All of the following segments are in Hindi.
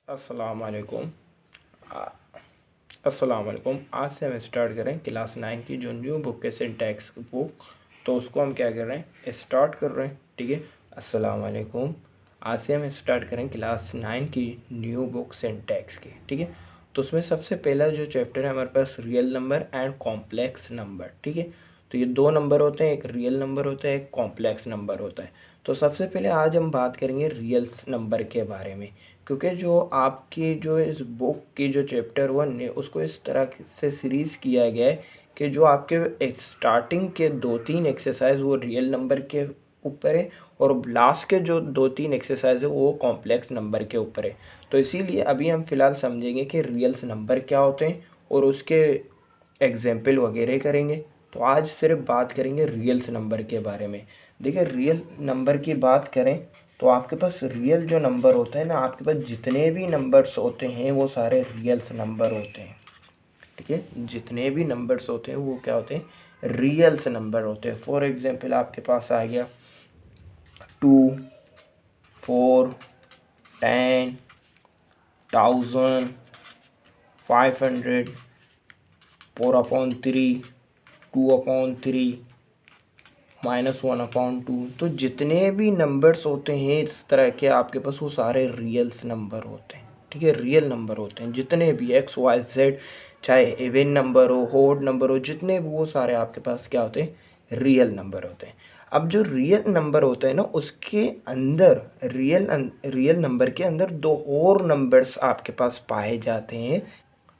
अस्सलाम वालेकुम। अस्सलाम वालेकुम। आज से हम स्टार्ट करें क्लास 9 की जो न्यू बुक है सिंटैक्स बुक, तो उसको हम क्या कर रहे हैं, स्टार्ट कर रहे हैं। ठीक है, अस्सलाम वालेकुम। आज से हम स्टार्ट करें क्लास 9 की न्यू बुक सिंटैक्स की। ठीक है, तो उसमें सबसे पहला जो चैप्टर है हमारे पास real number and complex number. ठीक है, तो ये दो नंबर होते हैं, एक रियल नंबर होता है, एक कॉम्प्लेक्स नंबर होता है। तो सबसे पहले आज हम बात करेंगे रियल नंबर के बारे में, क्योंकि जो आपकी जो इस बुक की जो चैप्टर 1 है उसको इस तरह से सीरीज़ किया गया है कि जो आपके स्टार्टिंग के 2-3 एक्सरसाइज वो रियल नंबर के ऊपर है और लास्ट के जो 2-3 एक्सरसाइज है वो कॉम्प्लेक्स नंबर के ऊपर है। तो इसीलिए अभी हम फ़िलहाल समझेंगे कि रियल्स नंबर क्या होते हैं और उसके एग्जाम्पल वगैरह करेंगे। तो आज सिर्फ बात करेंगे रियल्स नंबर के बारे में। देखिए, रियल नंबर की बात करें तो आपके पास रियल जो नंबर होता है ना, आपके पास जितने भी नंबर्स होते हैं वो सारे रियल्स नंबर होते हैं। ठीक है, जितने भी नंबर्स होते हैं वो क्या होते हैं, रियल्स नंबर होते हैं। फॉर एग्जांपल आपके पास आ गया 2, 4, 10, 1000, 500, 4/3, 2/3, -1/2। तो जितने भी नंबर्स होते हैं इस तरह के आपके पास वो सारे रियल्स नंबर होते हैं। ठीक है, रियल नंबर होते हैं जितने भी XYZ, चाहे इवन नंबर हो, होड नंबर हो, जितने भी वो सारे आपके पास क्या होते हैं, रियल नंबर होते हैं। अब जो रियल नंबर होता है ना उसके अंदर रियल नंबर के अंदर दो और नंबर्स आपके पास पाए जाते हैं।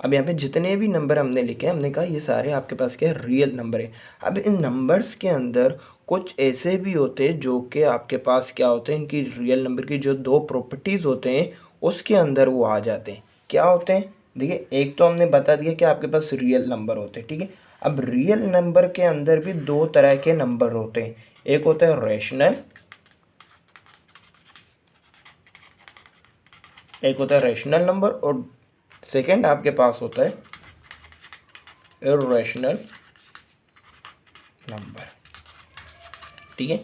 अब यहाँ पे जितने भी नंबर हमने लिखे हैं, हमने कहा ये सारे आपके पास क्या रियल नंबर है। अब इन नंबर्स के अंदर कुछ ऐसे भी होते हैं जो कि आपके पास क्या होते हैं, इनकी रियल नंबर की जो दो प्रॉपर्टीज़ होते हैं उसके अंदर वो आ जाते हैं। क्या होते हैं, देखिए, एक तो हमने बता दिया कि आपके पास रियल नंबर होते हैं। ठीक है, अब रियल नंबर के अंदर भी दो तरह के नंबर होते हैं। एक होता है रेशनल, एक होता है रेशनल नंबर, और सेकेंड आपके पास होता है इर्रेशनल नंबर। ठीक है,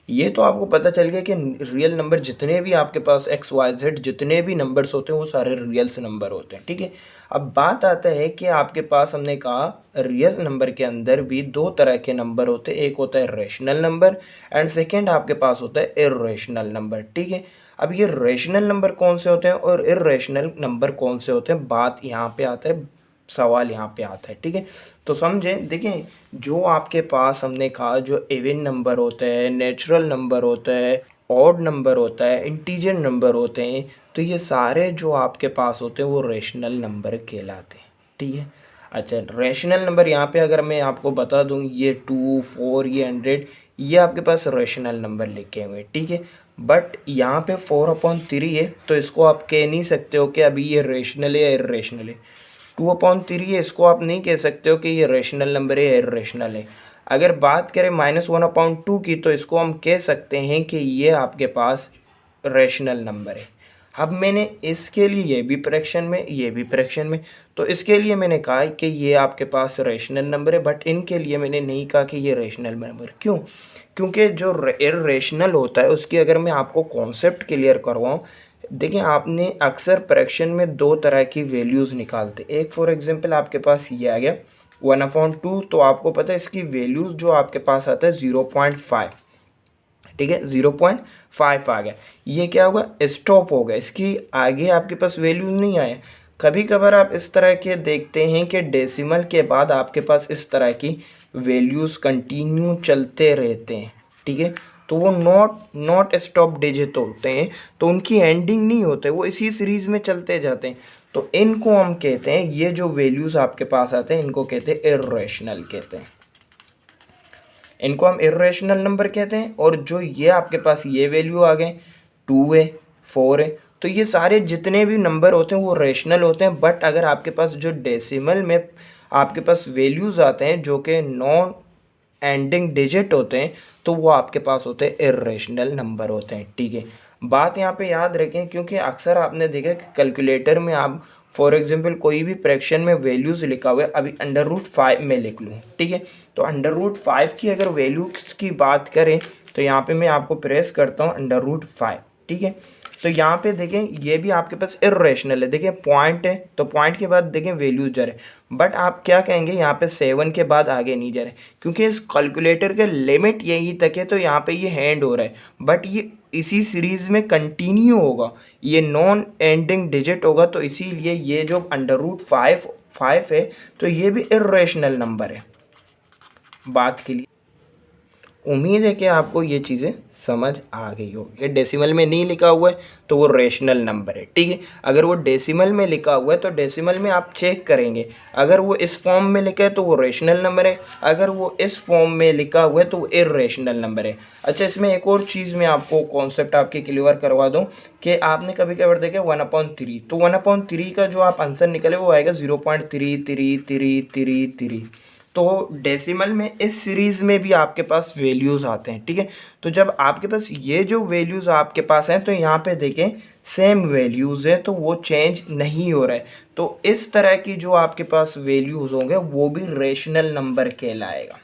ये तो आपको पता चल गया कि रियल नंबर जितने भी आपके पास XYZ जितने भी नंबर्स होते हैं वो सारे रियल्स नंबर होते हैं। ठीक है, अब बात आता है कि आपके पास हमने कहा रियल नंबर के अंदर भी दो तरह के नंबर होते हैं। एक होता है रेशनल नंबर एंड सेकेंड आपके पास होता है इर्रेशनल नंबर। ठीक है, अब ये रेशनल नंबर कौन से होते हैं और इर्रेशनल नंबर कौन से होते हैं, बात यहाँ पे आता है, सवाल यहाँ पे आता है। ठीक है, तो समझें, देखें, जो आपके पास हमने कहा जो इवन नंबर होता है, नेचुरल नंबर होता है, ऑड नंबर होता है, इंटीजर नंबर होते हैं, तो ये सारे जो आपके पास होते हैं वो रेशनल नंबर कहलाते हैं। ठीक है, अच्छा, रेशनल नंबर यहाँ पे अगर मैं आपको बता दूँ, ये 2, 4, ये 100, ये आपके पास रेशनल नंबर लिखे हुए हैं। ठीक है, बट यहाँ पे 4/3 है तो इसको आप कह नहीं सकते हो कि अभी ये रेशनल है या इर्रेशनल है। 2/3 है, इसको आप नहीं कह सकते हो कि ये रेशनल नंबर है या इर्रेशनल है। अगर बात करें -1/2 की तो इसको हम कह सकते हैं कि ये आपके पास रेशनल नंबर है। अब मैंने इसके लिए ये भी फ्रैक्शन में, ये भी फ्रैक्शन में, तो इसके लिए मैंने कहा कि ये आपके पास रेशनल नंबर है, बट इनके लिए मैंने नहीं कहा कि ये रेशनल नंबर। क्यों? क्योंकि जो इर्रेशनल होता है उसकी अगर मैं आपको कॉन्सेप्ट क्लियर करवाऊँ, देखिए, आपने अक्सर फ्रैक्शन में दो तरह की वैल्यूज़ निकालते। एक फॉर एग्जांपल आपके पास ये आ गया 1/2, तो आपको पता है इसकी वैल्यूज़ जो आपके पास आता है 0.5। ठीक है, 0.5 आ गया, ये क्या होगा, स्टॉप होगा, इसकी आगे आपके पास वैल्यूज नहीं आए। कभी कभार आप इस तरह के देखते हैं कि डेसिमल के बाद आपके पास इस तरह की वैल्यूज़ कंटिन्यू चलते रहते हैं। ठीक है, तो वो नॉट स्टॉप डिजिट होते हैं, तो उनकी एंडिंग नहीं होते, वो इसी सीरीज़ में चलते जाते हैं। तो इनको हम कहते हैं, ये जो वैल्यूज़ आपके पास आते हैं इनको कहते हैं इर्रेशनल कहते हैं, इनको हम इर्रेशनल नंबर कहते हैं। और जो ये आपके पास ये वैल्यू आ गए 2 है, 4 है, तो ये सारे जितने भी नंबर होते हैं वो रेशनल होते हैं। बट अगर आपके पास जो डेसिमल में आपके पास वैल्यूज़ आते हैं जो कि नॉन एंडिंग डिजिट होते हैं, तो वो आपके पास होते हैं इर्रेशनल नंबर होते हैं। ठीक है, बात यहाँ पे याद रखें, क्योंकि अक्सर आपने देखा कि कैलकुलेटर में आप फॉर एग्जांपल कोई भी फ्रैक्शन में वैल्यूज़ लिखा हुआ है, अभी √5 में लिख लूँ। ठीक है, तो √5 की अगर वैल्यूज़ की बात करें तो यहाँ पे मैं आपको प्रेस करता हूँ √5। ठीक है, तो यहाँ पे देखें ये भी आपके पास इर्रेशनल है। देखें पॉइंट है तो पॉइंट के बाद देखें वैल्यूज जा रहे, बट आप क्या कहेंगे यहाँ पे 7 के बाद आगे नहीं जा रहे, क्योंकि इस कैलकुलेटर के लिमिट यही तक है। तो यहाँ पे ये हैंड हो रहा है, बट ये इसी सीरीज़ में कंटिन्यू होगा, ये नॉन एंडिंग डिजिट होगा। तो इसीलिए ये जो √5 है तो ये भी इर्रेशनल नंबर है बात के लिए। उम्मीद है कि आपको ये चीज़ें समझ आ गई होगी। ये डेसिमल में नहीं लिखा हुआ है तो वो रेशनल नंबर है, ठीक है। अगर वो डेसिमल में लिखा हुआ है तो डेसिमल में आप चेक करेंगे, अगर वो इस फॉर्म में लिखा है तो वो रेशनल नंबर है, अगर वो इस फॉर्म में लिखा हुआ है तो वो इर्रेशनल नंबर है। अच्छा, इसमें एक और चीज़ मैं आपको कॉन्सेप्ट आपके क्लियर करवा दूँ कि आपने कभी कभार देखे 1/3, तो 1/3 का जो आप आंसर निकले वो आएगा 0.333333। तो डेसिमल में इस सीरीज़ में भी आपके पास वैल्यूज़ आते हैं, ठीक है। तो जब आपके पास ये जो वैल्यूज़ आपके पास हैं तो यहाँ पे देखें सेम वैल्यूज़ है तो वो चेंज नहीं हो रहा है। तो इस तरह की जो आपके पास वैल्यूज़ होंगे वो भी रेशनल नंबर कहलाएगा,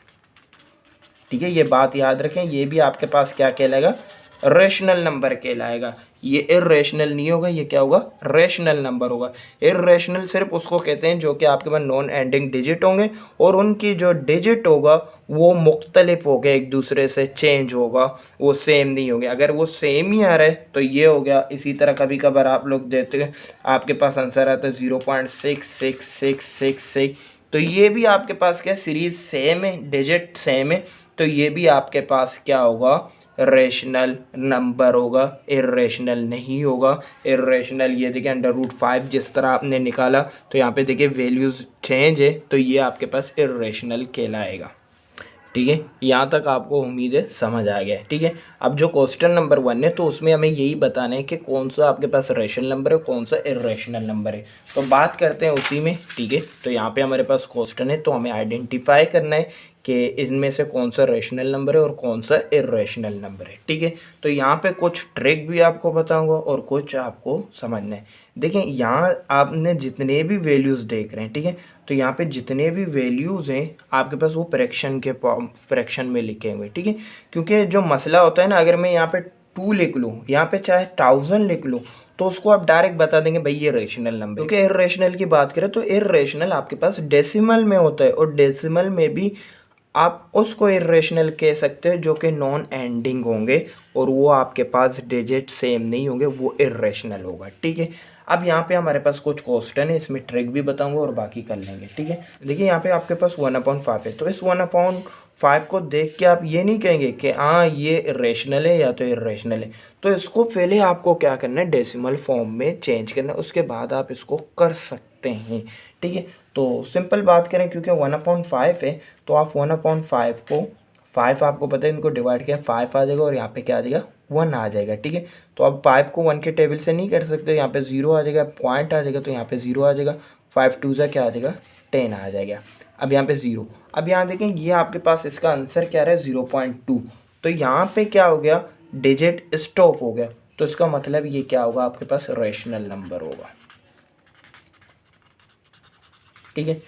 ठीक है। ये बात याद रखें, ये भी आपके पास क्या कहलाएगा, रेशनल नंबर कहलाएगा। ये इर्रेशनल नहीं होगा, ये क्या होगा, रेशनल नंबर होगा। इर्रेशनल सिर्फ उसको कहते हैं जो कि आपके पास नॉन एंडिंग डिजिट होंगे और उनकी जो डिजिट होगा वो मुख्तलिफ होगा, एक दूसरे से चेंज होगा, वो सेम नहीं होंगे। अगर वो सेम ही आ रहा है तो ये हो गया। इसी तरह कभी कभार आप लोग देते हैं आपके पास आंसर आता है 0.66666, तो ये भी आपके पास क्या सीरीज सेम है, डिजिट सेम है, तो ये भी आपके पास क्या होगा, रेशनल नंबर होगा, इर्रेशनल नहीं होगा। इर्रेशनल ये देखिए √5 जिस तरह आपने निकाला तो यहाँ पे देखिए वैल्यूज़ चेंज है, तो ये आपके पास इर्रेशनल कहलाएगा, ठीक है। यहाँ तक आपको उम्मीद है समझ आ गया है, ठीक है। अब जो क्वेश्चन नंबर 1 है तो उसमें हमें यही बताना है कि कौन सा आपके पास रेशनल नंबर है, कौन सा इर्रेशनल नंबर है। तो बात करते हैं उसी में, ठीक है। तो यहाँ पे हमारे पास क्वेश्चन है तो हमें आइडेंटिफाई करना है कि इनमें से कौन सा रेशनल नंबर है और कौन सा इर्रेशनल नंबर है, ठीक है। तो यहाँ पे कुछ ट्रिक भी आपको बताऊंगा और कुछ आपको समझना है। देखिए यहाँ आपने जितने भी वैल्यूज़ देख रहे हैं, ठीक है, तो यहाँ पे जितने भी वैल्यूज़ हैं आपके पास वो फ्रैक्शन में लिखे हुए, ठीक है। क्योंकि जो मसला होता है ना, अगर मैं यहाँ पे 2 लिख लूँ, यहाँ पे चाहे 1000 लिख लूँ, तो उसको आप डायरेक्ट बता देंगे भाई ये रेशनल नंबर। क्योंकि इर्रेशनल की बात करें तो इर्रेशनल आपके पास डेसिमल में होता है और डेसिमल में भी आप उसको इर्रेशनल कह सकते हो जो कि नॉन एंडिंग होंगे और वो आपके पास डिजिट सेम नहीं होंगे, वो इर्रेशनल होगा, ठीक है। अब यहाँ पे हमारे पास कुछ क्वेश्चन है, इसमें ट्रिक भी बताऊंगा और बाकी कर लेंगे, ठीक है। देखिए यहाँ पे आपके पास 1/5 है, तो इस 1/5 को देख के आप ये नहीं कहेंगे कि हाँ ये इर्रेशनल है या तो इर्रेशनल है। तो इसको पहले आपको क्या करना है, डेसिमल फॉर्म में चेंज करना है, उसके बाद आप इसको कर सकते हैं, ठीक है। तो सिंपल बात करें, क्योंकि 1/5 है तो आप 1/5 को 5 आपको पता है इनको डिवाइड किया 5 आ जाएगा और यहाँ पे क्या आ जाएगा, 1 आ जाएगा, ठीक है। तो अब 5 को 1 के टेबल से नहीं कर सकते, यहाँ पे 0 आ जाएगा, पॉइंट आ जाएगा तो यहाँ पे 0 आ जाएगा, 5 2 जा क्या आ जाएगा, 10 आ जाएगा। अब यहाँ पे 0, अब यहाँ देखें ये आपके पास इसका आंसर क्या रहा है 0.2, तो यहाँ पे क्या हो गया, डिजिट स्टॉप हो गया, तो इसका मतलब ये क्या होगा, आपके पास रेशनल नंबर होगा, ठीक है।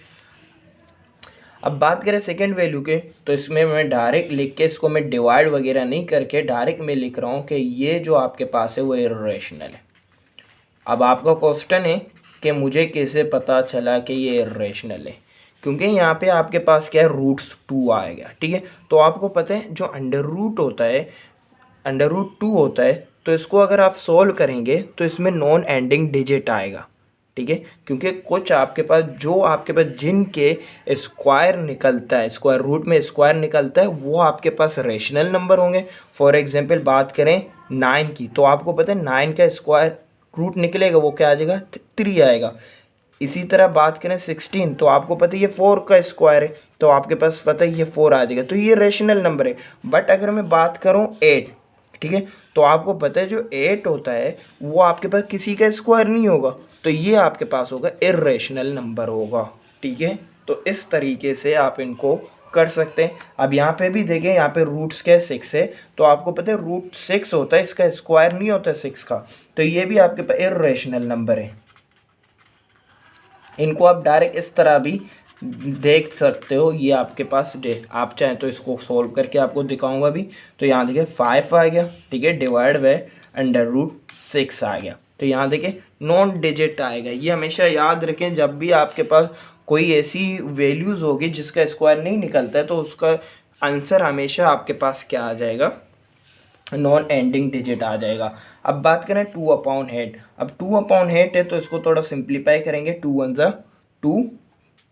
अब बात करें सेकंड वैल्यू के, तो इसमें मैं डायरेक्ट लिख के इसको मैं डिवाइड वगैरह नहीं करके डायरेक्ट मैं लिख रहा हूँ कि ये जो आपके पास है वो इर्रेशनल है। अब आपका क्वेश्चन है कि मुझे कैसे पता चला कि ये इर्रेशनल है, क्योंकि यहाँ पे आपके पास क्या है, √2 आएगा, ठीक है। तो आपको पता है जो √2 होता है तो इसको अगर आप सोल्व करेंगे तो इसमें नॉन एंडिंग डिजिट आएगा, ठीक है। क्योंकि कुछ आपके पास जिनके स्क्वायर निकलता है, स्क्वायर रूट में स्क्वायर निकलता है, वो आपके पास रेशनल नंबर होंगे। फॉर एग्जांपल बात करें 9 की, तो आपको पता है 9 का स्क्वायर रूट निकलेगा वो क्या आ जाएगा, 3 आएगा। इसी तरह बात करें 16, तो आपको पता है ये 4 का स्क्वायर है तो आपके पास पता है ये 4 आ जाएगा, तो ये रेशनल नंबर है। बट अगर मैं बात करूँ 8, ठीक है, तो आपको पता है जो 8 होता है वो आपके पास किसी का स्क्वायर नहीं होगा, तो ये आपके पास होगा इर्रेशनल नंबर होगा, ठीक है। तो इस तरीके से आप इनको कर सकते हैं। अब यहाँ पे भी देखें, यहाँ पे रूट्स क्या 6 है, तो आपको पता है √6 होता है, इसका स्क्वायर नहीं होता 6 का, तो ये भी आपके पास इर्रेशनल नंबर है। इनको आप डायरेक्ट इस तरह भी देख सकते हो, ये आपके पास आप चाहें तो इसको सोल्व करके आपको दिखाऊंगा भी। तो यहाँ देखिए 5 आ गया, ठीक है, डिवाइड बाय √6 आ गया। तो यहाँ देखिए नॉन डिजिट आएगा। ये हमेशा याद रखें, जब भी आपके पास कोई ऐसी वैल्यूज़ होगी जिसका स्क्वायर नहीं निकलता है तो उसका आंसर हमेशा आपके पास क्या आ जाएगा, नॉन एंडिंग डिजिट आ जाएगा। अब बात करें 2/8। अब 2/8 है तो इसको थोड़ा सिंप्लीफाई करेंगे। 2 1 ज़ा 2,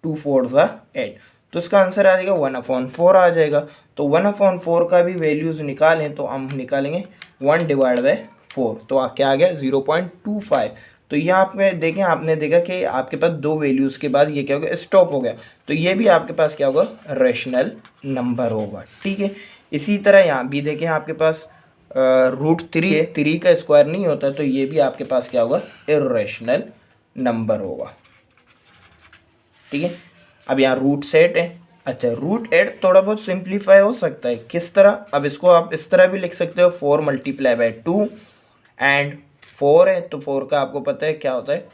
2 4 ज़ा 8, तो इसका आंसर आ जाएगा 1/4 आ जाएगा। तो 1/4 का भी वैल्यूज़ निकालें तो हम निकालेंगे 1/4, तो क्या आ गया 0.25। तो ये आप देखें, आपने देखा कि आपके पास दो वैल्यूज़ के बाद ये क्या हो गया, स्टॉप हो गया। तो ये भी आपके पास क्या होगा, रेशनल नंबर होगा। ठीक है, इसी तरह यहाँ भी देखें आपके पास √3 है, 3 का स्क्वायर नहीं होता, तो ये भी आपके पास क्या होगा, इर्रेशनल नंबर होगा। ठीक है, अब यहाँ √8 है। अच्छा, √8 थोड़ा बहुत सिंप्लीफाई हो सकता है, किस तरह, अब इसको आप इस तरह भी लिख सकते हो, 4 × 2 एंड 4 है तो 4 का आपको पता है क्या होता है,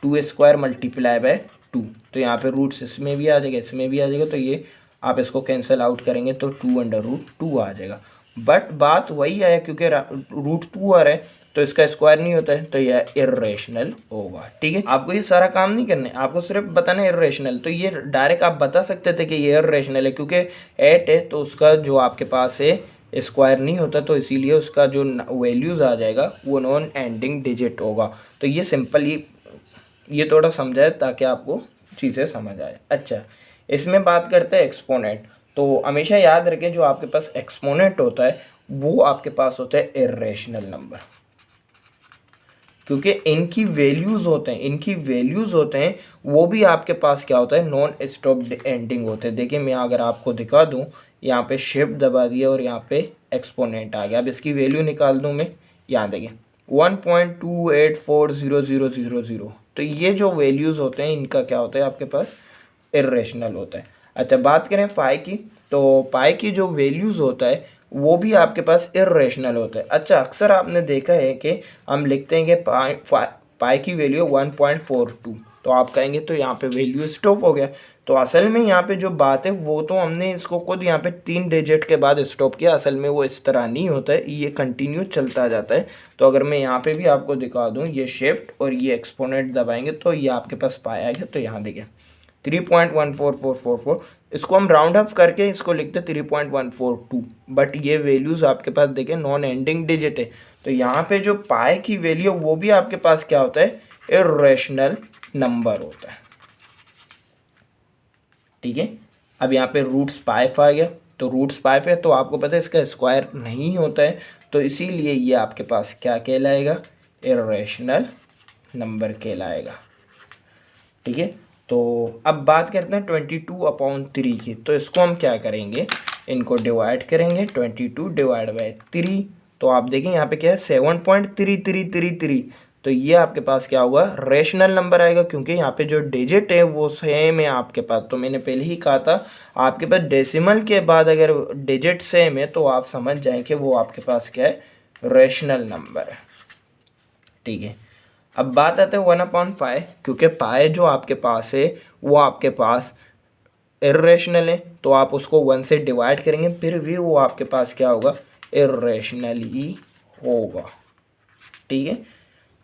2² × 2। तो यहाँ पे रूट्स इसमें भी आ जाएगा, इसमें भी आ जाएगा, तो ये आप इसको कैंसिल आउट करेंगे तो 2√2 आ जाएगा। बट बात वही है, क्योंकि √2 आ रहा है तो इसका स्क्वायर नहीं होता है, तो यह इर्रेशनल होगा। ठीक है, आपको ये सारा काम नहीं करना है, आपको सिर्फ बताना है इर्रेशनल। तो ये डायरेक्ट आप बता सकते थे कि ये इर्रेशनल है, क्योंकि 8 है तो उसका जो आपके पास है स्क्वायर नहीं होता, तो इसीलिए उसका जो वैल्यूज़ आ जाएगा वो नॉन एंडिंग डिजिट होगा। तो ये सिंपल ये थोड़ा समझाए ताकि आपको चीज़ें समझ आए। अच्छा, इसमें बात करते हैं एक्सपोनेंट। तो हमेशा याद रखें, जो आपके पास एक्सपोनेंट होता है वो आपके पास होता है इर्रेशनल नंबर, क्योंकि इनकी वैल्यूज़ होते हैं वो भी आपके पास क्या होता है, नॉन स्टॉप एंडिंग होते हैं। देखिए, मैं अगर आपको दिखा दूं, यहाँ पे शिफ्ट दबा दिया और यहाँ पे एक्सपोनेंट आ गया। अब इसकी वैल्यू निकाल दूं मैं, यहाँ देखिए 1.28400000। तो ये जो वैल्यूज़ होते हैं इनका क्या होता है, आपके पास इर्रेशनल होता है। अच्छा, बात करें पाई की, तो पाई की जो वैल्यूज़ होता है वो भी आपके पास इर्रेशनल होता है। अच्छा, अक्सर आपने देखा है कि हम लिखते हैं कि पाई की वैल्यू 1.42, तो आप कहेंगे तो यहाँ पे वैल्यू स्टॉप हो गया। तो असल में यहाँ पे जो बात है वो तो हमने इसको खुद यहाँ पे 3 डिजिट के बाद स्टॉप किया, असल में वो इस तरह नहीं होता है, ये कंटिन्यू चलता जाता है। तो अगर मैं यहाँ पे भी आपको दिखा दूँ, ये शिफ्ट और ये एक्सपोनेंट दबाएंगे तो ये आपके पास पाया गया। तो यहाँ देखिए 3.14444, इसको हम राउंड अप करके इसको लिखते 3.142, बट ये वैल्यूज़ आपके पास देखें नॉन एंडिंग डिजिट है। तो यहाँ पे जो पाई की वैल्यू वो भी आपके पास क्या होता है, इर्रेशनल नंबर होता है। ठीक है, अब यहाँ पे √5 आ गया, तो √5 है तो आपको पता है इसका स्क्वायर नहीं होता है, तो इसीलिए ये आपके पास क्या कहलाएगा, इर्रेशनल नंबर कहलाएगा। ठीक है, तो अब बात करते हैं 22/3 की। तो इसको हम क्या करेंगे, इनको डिवाइड करेंगे, 22/3। तो आप देखें यहाँ पे क्या है, 7.3333। तो ये आपके पास क्या होगा, रेशनल नंबर आएगा, क्योंकि यहाँ पे जो डिजिट है वो सेम है आपके पास। तो मैंने पहले ही कहा था, आपके पास डेसिमल के बाद अगर डिजिट सेम है तो आप समझ जाएं कि वो आपके पास क्या है, रेशनल नंबर है। ठीक है, अब बात आते हैं 1/5, क्योंकि पाए जो आपके पास है वो आपके पास इर्रेशनल है, तो आप उसको 1 से डिवाइड करेंगे फिर भी वो आपके पास क्या होगा, इर्रेशनल ही होगा। ठीक है,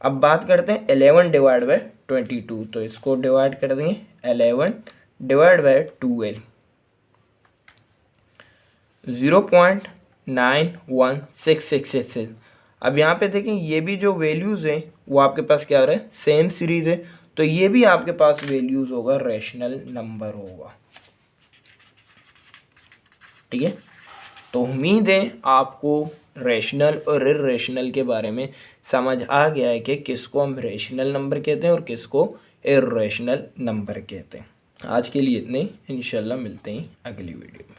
अब बात करते हैं 11/22। तो इसको डिवाइड कर देंगे 11/12, 0.91666। अब यहाँ पे देखें, ये भी जो वैल्यूज़ हैं वो आपके पास क्या हो रहा है, सेम सीरीज़ है, तो ये भी आपके पास वैल्यूज़ होगा, रेशनल नंबर होगा। ठीक है, तो उम्मीद है आपको रेशनल और इर्रेशनल के बारे में समझ आ गया है कि किसको हम रेशनल नंबर कहते हैं और किसको इर्रेशनल नंबर कहते हैं। आज के लिए इतने, इंशाल्लाह मिलते हैं अगली वीडियो में।